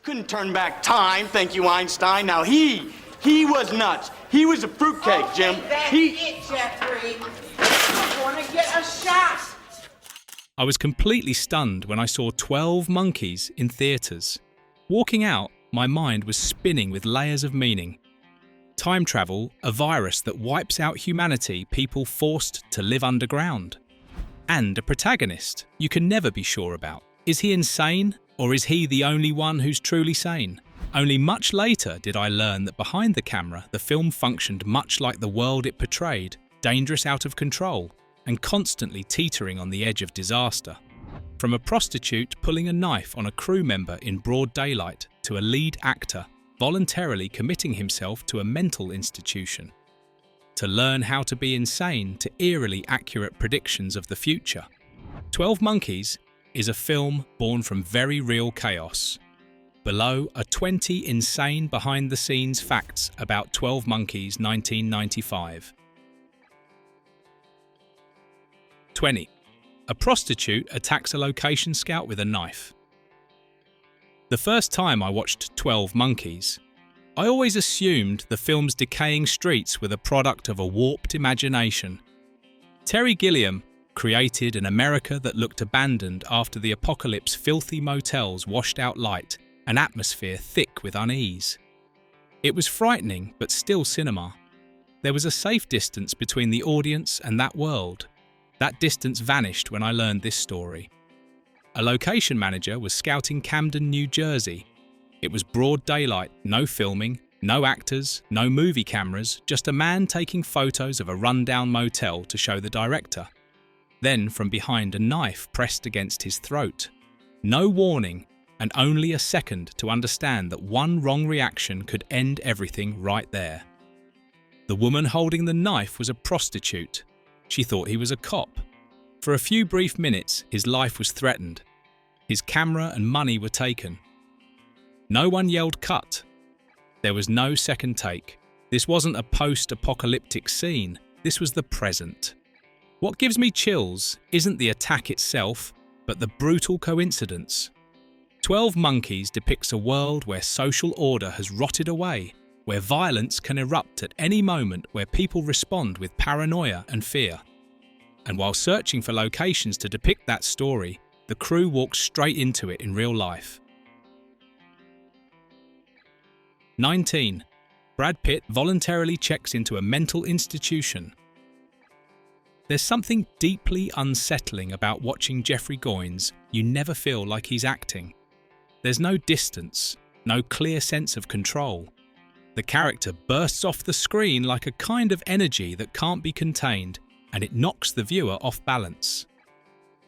Couldn't turn back time, thank you, Einstein. Now he was nuts. He was a fruitcake, Jim. That's it, Jeffrey. I'm gonna get a shot. I was completely stunned when I saw 12 Monkeys in theatres. Walking out, my mind was spinning with layers of meaning. Time travel, a virus that wipes out humanity, people forced to live underground. And a protagonist you can never be sure about. Is he insane, or is he the only one who's truly sane? Only much later did I learn that behind the camera, the film functioned much like the world it portrayed, dangerous, out of control, and constantly teetering on the edge of disaster. From a prostitute pulling a knife on a crew member in broad daylight to a lead actor voluntarily committing himself to a mental institution. To learn how to be insane to eerily accurate predictions of the future. 12 Monkeys is a film born from very real chaos. Below are 20 insane behind-the-scenes facts about 12 Monkeys 1995. 20. A prostitute attacks a location scout with a knife. The first time I watched 12 Monkeys, I always assumed the film's decaying streets were the product of a warped imagination. Terry Gilliam created an America that looked abandoned after the apocalypse's filthy motels washed out light, an atmosphere thick with unease. It was frightening, but still cinema. There was a safe distance between the audience and that world. That distance vanished when I learned this story. A location manager was scouting Camden, New Jersey. It was broad daylight, no filming, no actors, no movie cameras, just a man taking photos of a rundown motel to show the director. Then, from behind, a knife pressed against his throat. No warning, and only a second to understand that one wrong reaction could end everything right there. The woman holding the knife was a prostitute. She thought he was a cop. For a few brief minutes, his life was threatened. His camera and money were taken. No one yelled cut. There was no second take. This wasn't a post-apocalyptic scene. This was the present. What gives me chills isn't the attack itself, but the brutal coincidence. 12 Monkeys depicts a world where social order has rotted away, where violence can erupt at any moment, where people respond with paranoia and fear. And while searching for locations to depict that story, the crew walks straight into it in real life. 19. Brad Pitt voluntarily checks into a mental institution. There's something deeply unsettling about watching Jeffrey Goins. You never feel like he's acting. There's no distance, no clear sense of control. The character bursts off the screen like a kind of energy that can't be contained, and it knocks the viewer off balance.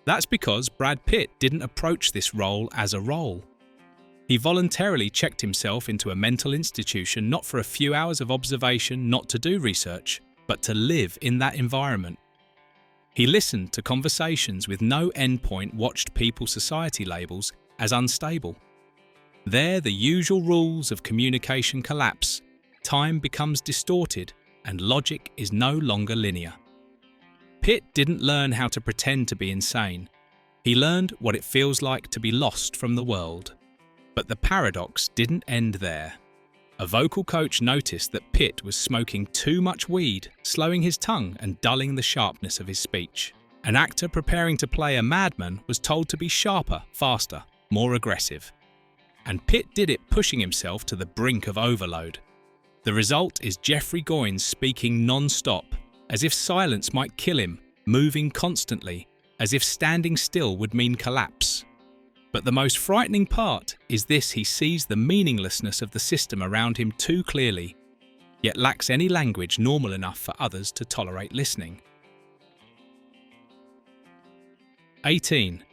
That's because Brad Pitt didn't approach this role as a role. He voluntarily checked himself into a mental institution not for a few hours of observation, not to do research, but to live in that environment. He listened to conversations with no endpoint, watched people's society labels as unstable. There, the usual rules of communication collapse, time becomes distorted, and logic is no longer linear. Pitt didn't learn how to pretend to be insane. He learned what it feels like to be lost from the world. But the paradox didn't end there. A vocal coach noticed that Pitt was smoking too much weed, slowing his tongue and dulling the sharpness of his speech. An actor preparing to play a madman was told to be sharper, faster, more aggressive. And Pitt did it, pushing himself to the brink of overload. The result is Jeffrey Goins speaking non-stop, as if silence might kill him, moving constantly, as if standing still would mean collapse. But the most frightening part is this: he sees the meaninglessness of the system around him too clearly, yet lacks any language normal enough for others to tolerate listening. 18.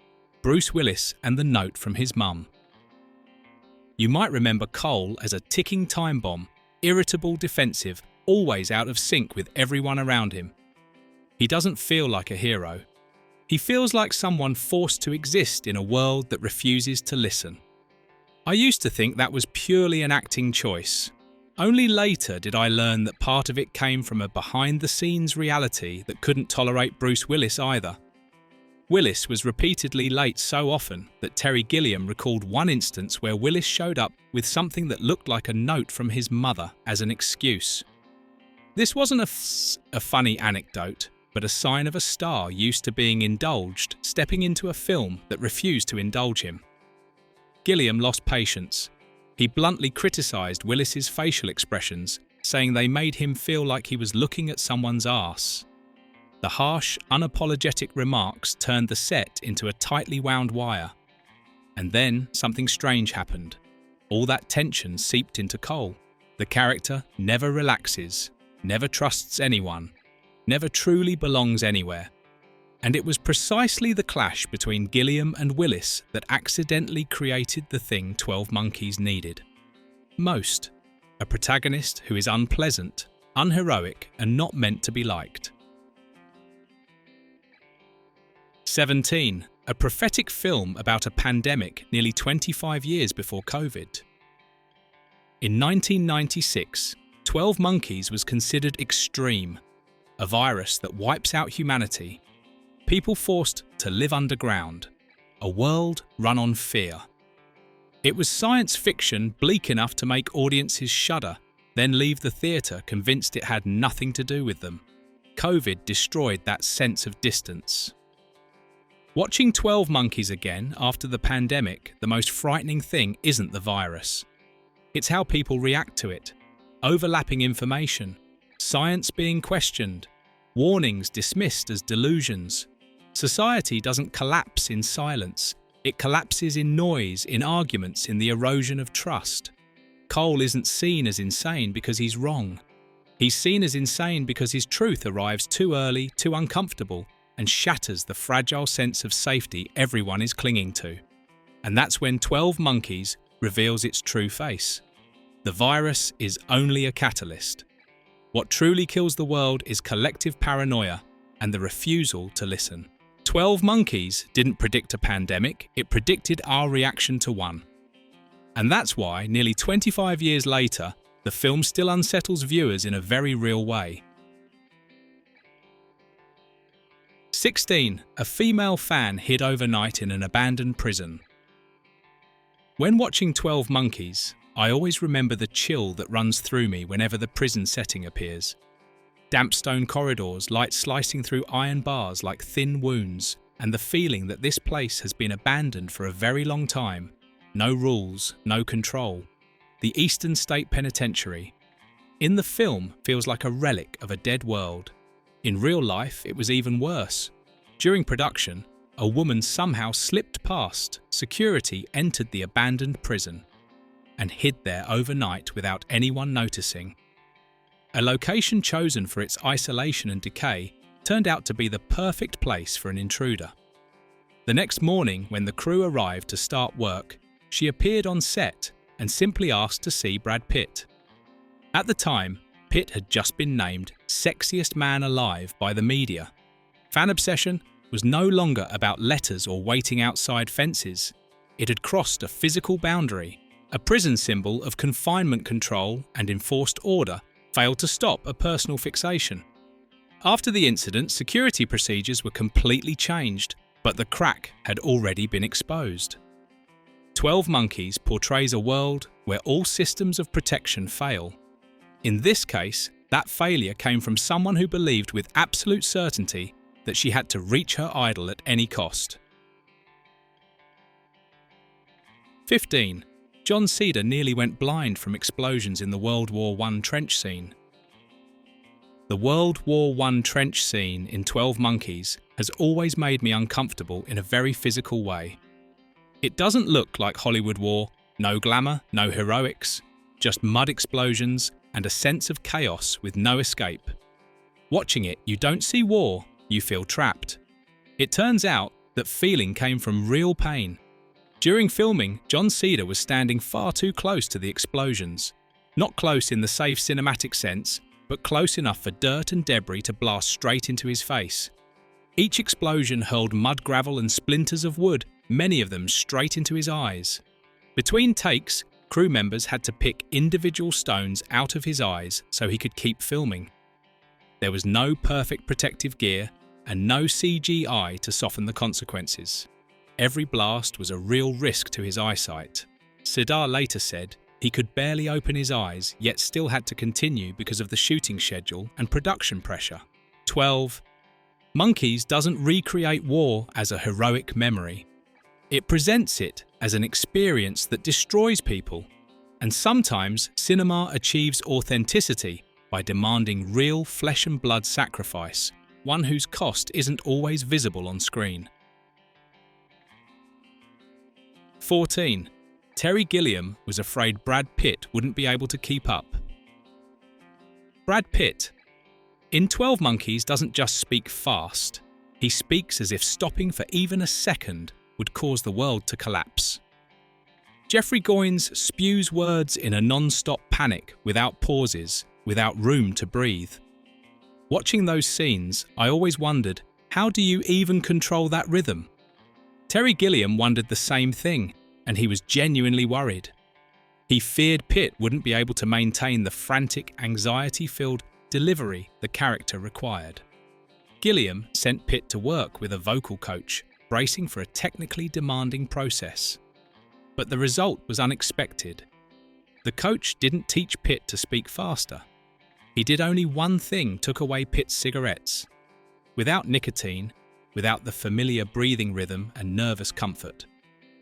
Bruce Willis and the note from his mum. You might remember Cole as a ticking time bomb, irritable, defensive, always out of sync with everyone around him. He doesn't feel like a hero. He feels like someone forced to exist in a world that refuses to listen. I used to think that was purely an acting choice. Only later did I learn that part of it came from a behind-the-scenes reality that couldn't tolerate Bruce Willis either. Willis was repeatedly late so often that Terry Gilliam recalled one instance where Willis showed up with something that looked like a note from his mother as an excuse. This wasn't a funny anecdote, but a sign of a star used to being indulged stepping into a film that refused to indulge him. Gilliam lost patience. He bluntly criticised Willis's facial expressions, saying they made him feel like he was looking at someone's arse. The harsh, unapologetic remarks turned the set into a tightly wound wire. And then something strange happened. All that tension seeped into Cole. The character never relaxes, never trusts anyone, never truly belongs anywhere. And it was precisely the clash between Gilliam and Willis that accidentally created the thing 12 Monkeys needed. Most. A protagonist who is unpleasant, unheroic, and not meant to be liked. 17. A prophetic film about a pandemic nearly 25 years before COVID. In 1996, 12 Monkeys was considered extreme, a virus that wipes out humanity, people forced to live underground, a world run on fear. It was science fiction bleak enough to make audiences shudder, then leave the theatre convinced it had nothing to do with them. COVID destroyed that sense of distance. Watching 12 Monkeys again after the pandemic, the most frightening thing isn't the virus. It's how people react to it. Overlapping information, science being questioned, warnings dismissed as delusions. Society doesn't collapse in silence. It collapses in noise, in arguments, in the erosion of trust. Cole isn't seen as insane because he's wrong. He's seen as insane because his truth arrives too early, too uncomfortable, and shatters the fragile sense of safety everyone is clinging to. And that's when 12 Monkeys reveals its true face. The virus is only a catalyst. What truly kills the world is collective paranoia and the refusal to listen. 12 Monkeys didn't predict a pandemic, it predicted our reaction to one. And that's why, nearly 25 years later, the film still unsettles viewers in a very real way. 16. A female fan hid overnight in an abandoned prison. When watching 12 Monkeys, I always remember the chill that runs through me whenever the prison setting appears. Damp stone corridors, light slicing through iron bars like thin wounds, and the feeling that this place has been abandoned for a very long time. No rules, no control. The Eastern State Penitentiary. In the film, feels like a relic of a dead world. In real life, it was even worse. During production, a woman somehow slipped past security, entered the abandoned prison, and hid there overnight without anyone noticing. A location chosen for its isolation and decay turned out to be the perfect place for an intruder. The next morning, when the crew arrived to start work, she appeared on set and simply asked to see Brad Pitt. At the time, Pitt had just been named Sexiest Man Alive by the media. Fan obsession was no longer about letters or waiting outside fences. It had crossed a physical boundary. A prison symbol of confinement control and enforced order failed to stop a personal fixation. After the incident, security procedures were completely changed, but the crack had already been exposed. 12 Monkeys portrays a world where all systems of protection fail. In this case, that failure came from someone who believed with absolute certainty that she had to reach her idol at any cost. 15. John Cedar nearly went blind from explosions in the World War I trench scene. The World War I trench scene in 12 Monkeys has always made me uncomfortable in a very physical way. It doesn't look like Hollywood war, no glamour, no heroics, just mud explosions and a sense of chaos with no escape. Watching it, you don't see war, you feel trapped. It turns out that feeling came from real pain. During filming, John Cedar was standing far too close to the explosions. Not close in the safe cinematic sense, but close enough for dirt and debris to blast straight into his face. Each explosion hurled mud, gravel and splinters of wood, many of them straight into his eyes. Between takes, crew members had to pick individual stones out of his eyes so he could keep filming. There was no perfect protective gear, and no CGI to soften the consequences. Every blast was a real risk to his eyesight. Sidar later said he could barely open his eyes, yet still had to continue because of the shooting schedule and production pressure. 12. Monkeys doesn't recreate war as a heroic memory. It presents it as an experience that destroys people. And sometimes cinema achieves authenticity by demanding real flesh and blood sacrifice, one whose cost isn't always visible on screen. 14. Terry Gilliam was afraid Brad Pitt wouldn't be able to keep up. Brad Pitt, in 12 Monkeys, doesn't just speak fast. He speaks as if stopping for even a second would cause the world to collapse. Jeffrey Goins spews words in a non-stop panic, without pauses, without room to breathe. Watching those scenes, I always wondered, how do you even control that rhythm? Terry Gilliam wondered the same thing, and he was genuinely worried. He feared Pitt wouldn't be able to maintain the frantic, anxiety-filled delivery the character required. Gilliam sent Pitt to work with a vocal coach, bracing for a technically demanding process. But the result was unexpected. The coach didn't teach Pitt to speak faster. He did only one thing: took away Pitt's cigarettes. Without nicotine, without the familiar breathing rhythm and nervous comfort,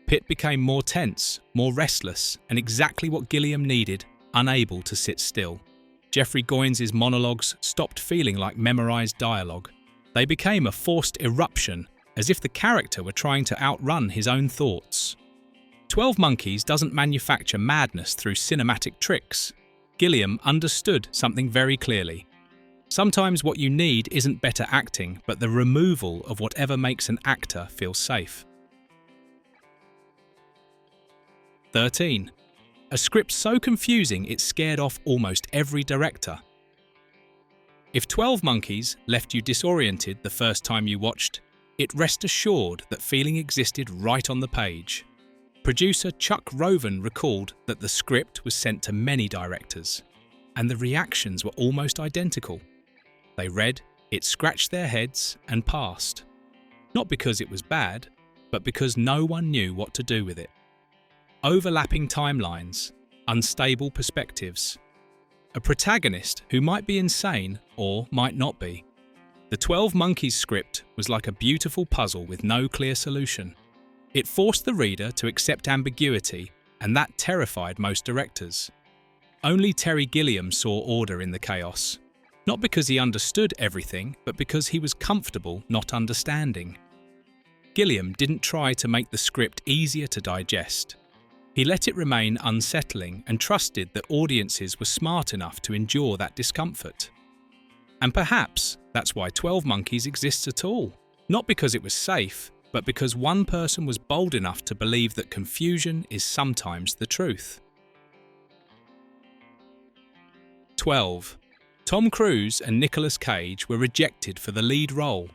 Pitt became more tense, more restless, and exactly what Gilliam needed, unable to sit still. Jeffrey Goins' monologues stopped feeling like memorized dialogue. They became a forced eruption, as if the character were trying to outrun his own thoughts. 12 Monkeys doesn't manufacture madness through cinematic tricks. Gilliam understood something very clearly. Sometimes what you need isn't better acting, but the removal of whatever makes an actor feel safe. 13. A script so confusing it scared off almost every director. If 12 Monkeys left you disoriented the first time you watched, it rest assured that feeling existed right on the page. Producer Chuck Roven recalled that the script was sent to many directors, and the reactions were almost identical. They read, it scratched their heads and passed. Not because it was bad, but because no one knew what to do with it. Overlapping timelines, unstable perspectives. A protagonist who might be insane or might not be. The 12 Monkeys script was like a beautiful puzzle with no clear solution. It forced the reader to accept ambiguity, and that terrified most directors. Only Terry Gilliam saw order in the chaos. Not because he understood everything, but because he was comfortable not understanding. Gilliam didn't try to make the script easier to digest. He let it remain unsettling and trusted that audiences were smart enough to endure that discomfort. And perhaps that's why 12 Monkeys exists at all. Not because it was safe, but because one person was bold enough to believe that confusion is sometimes the truth. 12. Tom Cruise and Nicolas Cage were rejected for the lead role.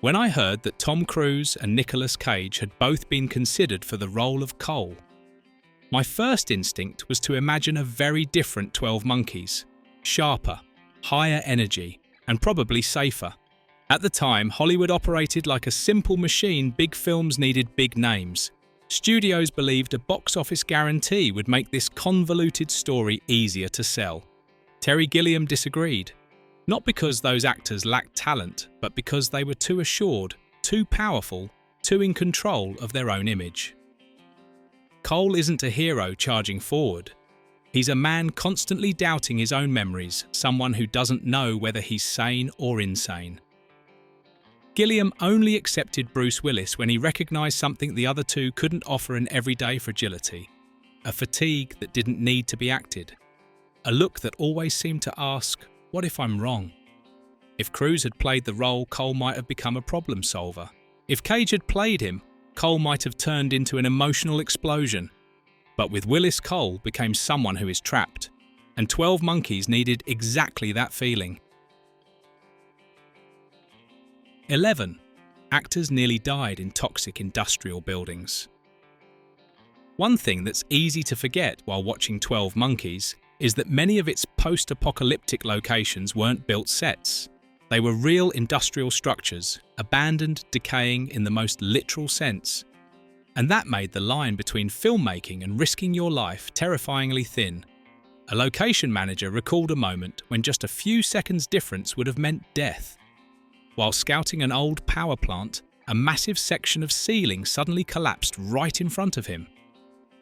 When I heard that Tom Cruise and Nicolas Cage had both been considered for the role of Cole, my first instinct was to imagine a very different 12 Monkeys, sharper, higher energy, and probably safer. At the time, Hollywood operated like a simple machine. Big films needed big names. Studios believed a box office guarantee would make this convoluted story easier to sell. Terry Gilliam disagreed. Not because those actors lacked talent, but because they were too assured, too powerful, too in control of their own image. Cole isn't a hero charging forward. He's a man constantly doubting his own memories, someone who doesn't know whether he's sane or insane. Gilliam only accepted Bruce Willis when he recognized something the other two couldn't offer: an everyday fragility, a fatigue that didn't need to be acted, a look that always seemed to ask, what if I'm wrong? If Cruise had played the role, Cole might have become a problem solver. If Cage had played him, Cole might have turned into an emotional explosion. But with Willis, Cole became someone who is trapped, and 12 Monkeys needed exactly that feeling. 11. Actors nearly died in toxic industrial buildings. One thing that's easy to forget while watching 12 Monkeys is that many of its post-apocalyptic locations weren't built sets. They were real industrial structures, abandoned, decaying in the most literal sense. And that made the line between filmmaking and risking your life terrifyingly thin. A location manager recalled a moment when just a few seconds difference would have meant death. While scouting an old power plant, a massive section of ceiling suddenly collapsed right in front of him.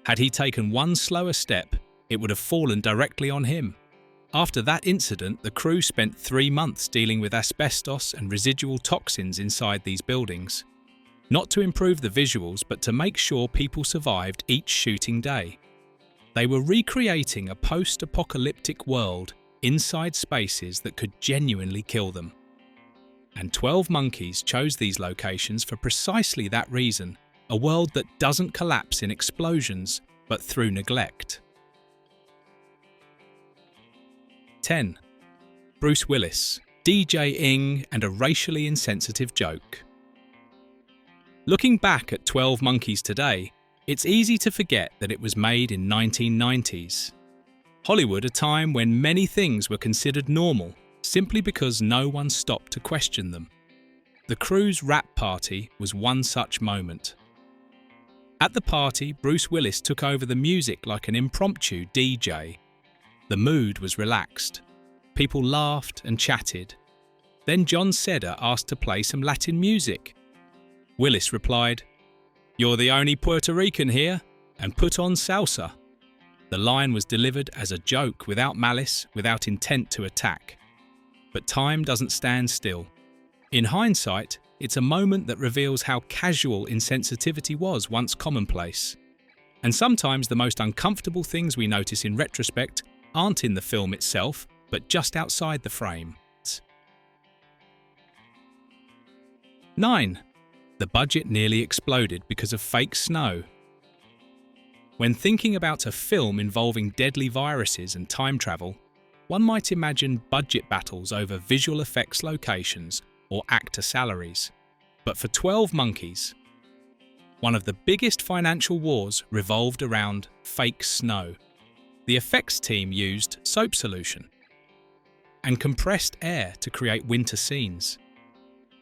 Had he taken one slower step, it would have fallen directly on him. After that incident, the crew spent 3 months dealing with asbestos and residual toxins inside these buildings. Not to improve the visuals, but to make sure people survived each shooting day. They were recreating a post-apocalyptic world inside spaces that could genuinely kill them. And 12 Monkeys chose these locations for precisely that reason, a world that doesn't collapse in explosions, but through neglect. 10. Bruce Willis, DJing and a racially insensitive joke. Looking back at 12 Monkeys today, it's easy to forget that it was made in 1990s. Hollywood, a time when many things were considered normal, simply because no one stopped to question them. The crew's rap party was one such moment. At the party, Bruce Willis took over the music like an impromptu DJ. The mood was relaxed. People laughed and chatted. Then John Cedar asked to play some Latin music. Willis replied, "You're the only Puerto Rican here," and put on salsa. The line was delivered as a joke, without malice, without intent to attack. But time doesn't stand still. In hindsight, it's a moment that reveals how casual insensitivity was once commonplace. And sometimes the most uncomfortable things we notice in retrospect aren't in the film itself, but just outside the frame. 9. The budget nearly exploded because of fake snow. When thinking about a film involving deadly viruses and time travel, one might imagine budget battles over visual effects locations or actor salaries. But for 12 Monkeys, one of the biggest financial wars revolved around fake snow. The effects team used soap solution and compressed air to create winter scenes.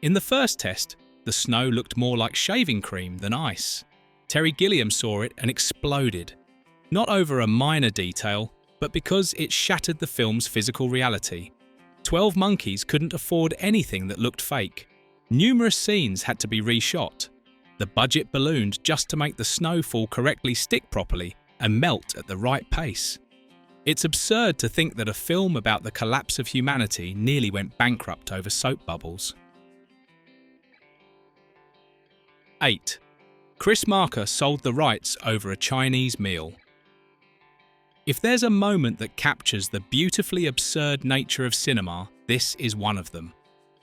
In the first test, the snow looked more like shaving cream than ice. Terry Gilliam saw it and exploded, not over a minor detail, but because it shattered the film's physical reality. 12 Monkeys couldn't afford anything that looked fake. Numerous scenes had to be reshot. The budget ballooned just to make the snowfall correctly stick properly and melt at the right pace. It's absurd to think that a film about the collapse of humanity nearly went bankrupt over soap bubbles. 8. Chris Marker sold the rights over a Chinese meal. If there's a moment that captures the beautifully absurd nature of cinema, this is one of them.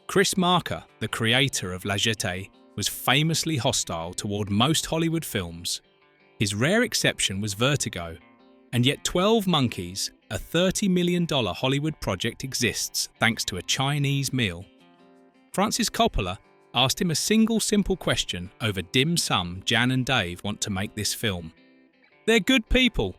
Chris Marker, the creator of La Jetée, was famously hostile toward most Hollywood films. His rare exception was Vertigo, and yet 12 Monkeys, a $30 million Hollywood project, exists thanks to a Chinese meal. Francis Coppola asked him a single simple question over dim sum. Jan and Dave want to make this film. They're good people.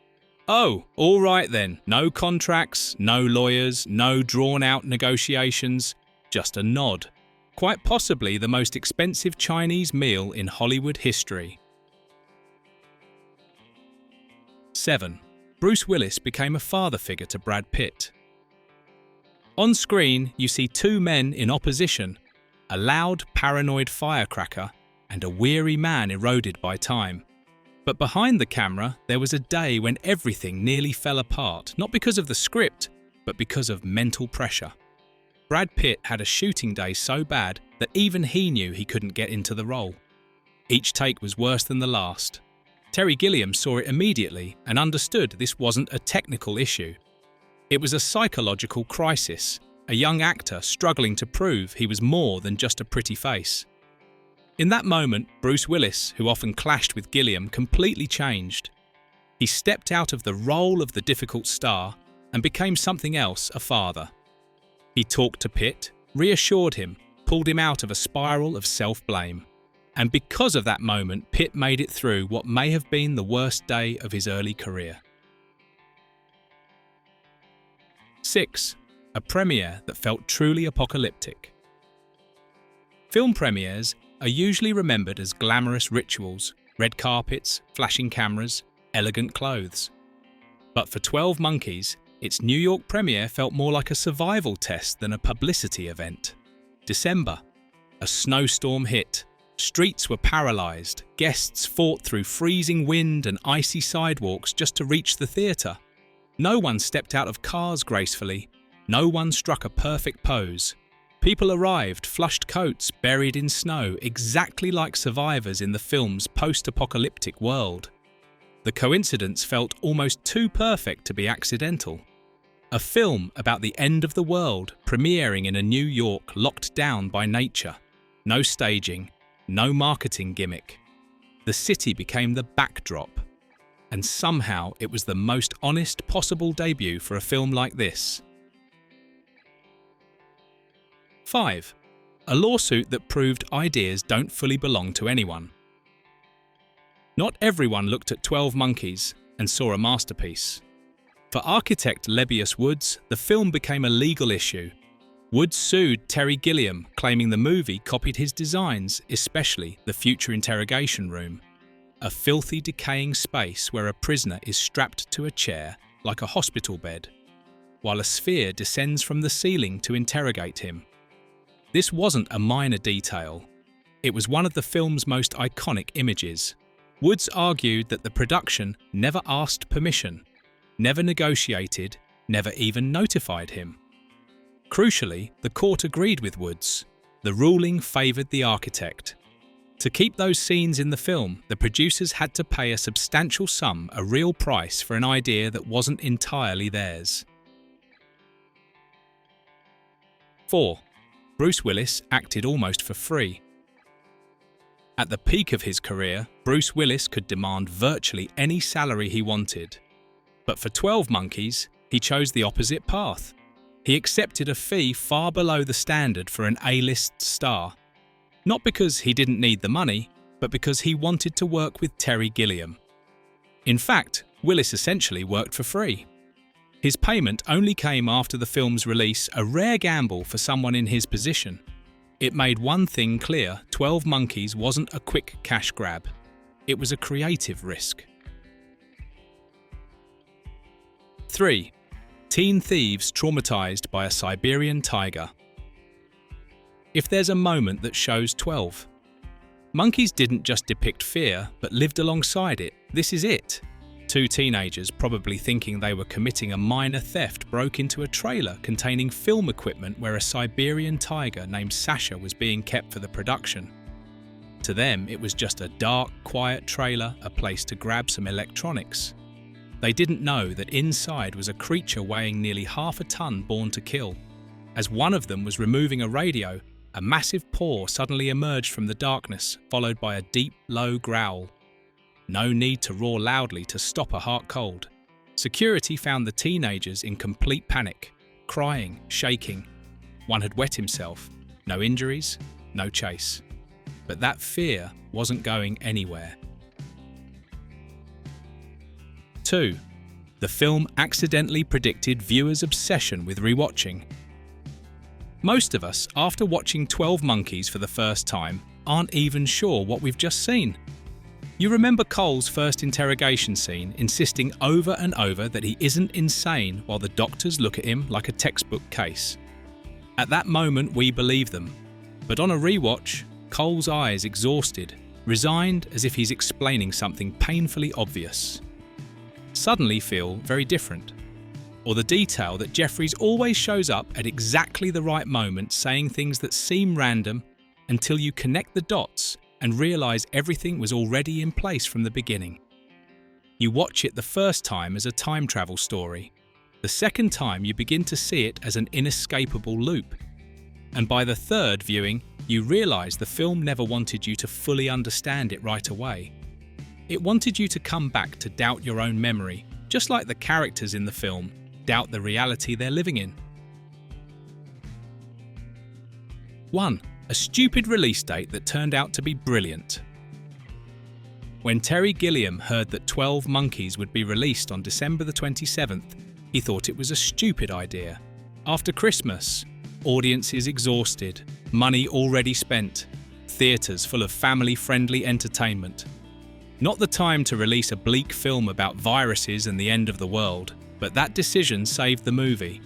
Oh, all right then. No contracts, no lawyers, no drawn-out negotiations, just a nod. Quite possibly the most expensive Chinese meal in Hollywood history. 7. Bruce Willis became a father figure to Brad Pitt. On screen, you see two men in opposition, a loud, paranoid firecracker and a weary man eroded by time. But behind the camera, there was a day when everything nearly fell apart, not because of the script, but because of mental pressure. Brad Pitt had a shooting day so bad that even he knew he couldn't get into the role. Each take was worse than the last. Terry Gilliam saw it immediately and understood this wasn't a technical issue. It was a psychological crisis, a young actor struggling to prove he was more than just a pretty face. In that moment, Bruce Willis, who often clashed with Gilliam, completely changed. He stepped out of the role of the difficult star and became something else, a father. He talked to Pitt, reassured him, pulled him out of a spiral of self-blame. And because of that moment, Pitt made it through what may have been the worst day of his early career. 6. A premiere that felt truly apocalyptic. Film premieres are usually remembered as glamorous rituals, red carpets, flashing cameras, elegant clothes. But for 12 Monkeys, its New York premiere felt more like a survival test than a publicity event. December. A snowstorm hit. Streets were paralysed. Guests fought through freezing wind and icy sidewalks just to reach the theatre. No one stepped out of cars gracefully. No one struck a perfect pose. People arrived, flushed coats, buried in snow, exactly like survivors in the film's post-apocalyptic world. The coincidence felt almost too perfect to be accidental. A film about the end of the world premiering in a New York locked down by nature. No staging, no marketing gimmick. The city became the backdrop. And somehow it was the most honest possible debut for a film like this. 5. A lawsuit that proved ideas don't fully belong to anyone. Not everyone looked at 12 Monkeys and saw a masterpiece. For architect Lebbeus Woods, the film became a legal issue. Woods sued Terry Gilliam, claiming the movie copied his designs, especially the future interrogation room. A filthy, decaying space where a prisoner is strapped to a chair like a hospital bed, while a sphere descends from the ceiling to interrogate him. This wasn't a minor detail. It was one of the film's most iconic images. Woods argued that the production never asked permission, never negotiated, never even notified him. Crucially, the court agreed with Woods. The ruling favoured the architect. To keep those scenes in the film, the producers had to pay a substantial sum, a real price for an idea that wasn't entirely theirs. 4. Bruce Willis acted almost for free. At the peak of his career, Bruce Willis could demand virtually any salary he wanted. But for 12 Monkeys, he chose the opposite path. He accepted a fee far below the standard for an A-list star. Not because he didn't need the money, but because he wanted to work with Terry Gilliam. In fact, Willis essentially worked for free. His payment only came after the film's release, a rare gamble for someone in his position. It made one thing clear: 12 Monkeys wasn't a quick cash grab. It was a creative risk. 3. Teen thieves traumatized by a Siberian tiger. If there's a moment that shows 12. Monkeys didn't just depict fear, but lived alongside it. This is it. Two teenagers, probably thinking they were committing a minor theft, broke into a trailer containing film equipment where a Siberian tiger named Sasha was being kept for the production. To them, it was just a dark, quiet trailer, a place to grab some electronics. They didn't know that inside was a creature weighing nearly half a ton born to kill. As one of them was removing a radio, a massive paw suddenly emerged from the darkness, followed by a deep, low growl. No need to roar loudly to stop a heart cold. Security found the teenagers in complete panic, crying, shaking. One had wet himself. No injuries, no chase. But that fear wasn't going anywhere. 2. The film accidentally predicted viewers' obsession with rewatching. Most of us, after watching 12 Monkeys for the first time, aren't even sure what we've just seen. You remember Cole's first interrogation scene, insisting over and over that he isn't insane while the doctors look at him like a textbook case. At that moment, we believe them. But on a rewatch, Cole's eyes exhausted, resigned as if he's explaining something painfully obvious, suddenly feel very different. Or the detail that Jeffries always shows up at exactly the right moment, saying things that seem random until you connect the dots and realise everything was already in place from the beginning. You watch it the first time as a time travel story. The second time you begin to see it as an inescapable loop. And by the third viewing, you realise the film never wanted you to fully understand it right away. It wanted you to come back to doubt your own memory, just like the characters in the film doubt the reality they're living in. 1. A stupid release date that turned out to be brilliant. When Terry Gilliam heard that 12 Monkeys would be released on December the 27th, he thought it was a stupid idea. After Christmas, audiences exhausted, money already spent, theatres full of family-friendly entertainment. Not the time to release a bleak film about viruses and the end of the world, but that decision saved the movie.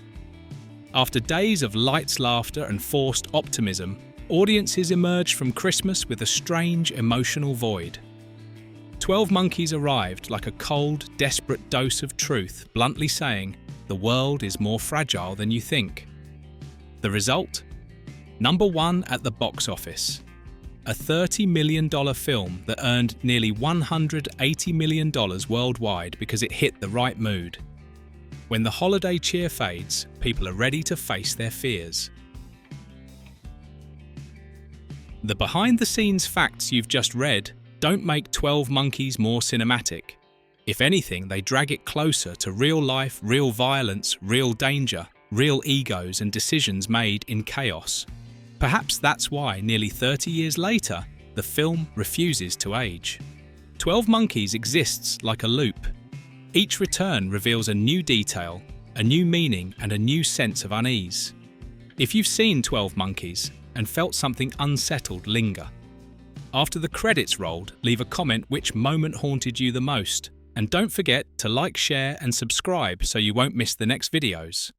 After days of lights, laughter and forced optimism, audiences emerged from Christmas with a strange emotional void. 12 Monkeys arrived like a cold, desperate dose of truth, bluntly saying, the world is more fragile than you think. The result? Number 1 at the box office. A $30 million film that earned nearly $180 million worldwide because it hit the right mood. When the holiday cheer fades, people are ready to face their fears. The behind-the-scenes facts you've just read don't make 12 Monkeys more cinematic. If anything, they drag it closer to real life, real violence, real danger, real egos and decisions made in chaos. Perhaps that's why, nearly 30 years later, the film refuses to age. 12 Monkeys exists like a loop. Each return reveals a new detail, a new meaning and a new sense of unease. If you've seen 12 Monkeys and felt something unsettled linger, after the credits rolled, leave a comment which moment haunted you the most. And don't forget to like, share and subscribe so you won't miss the next videos.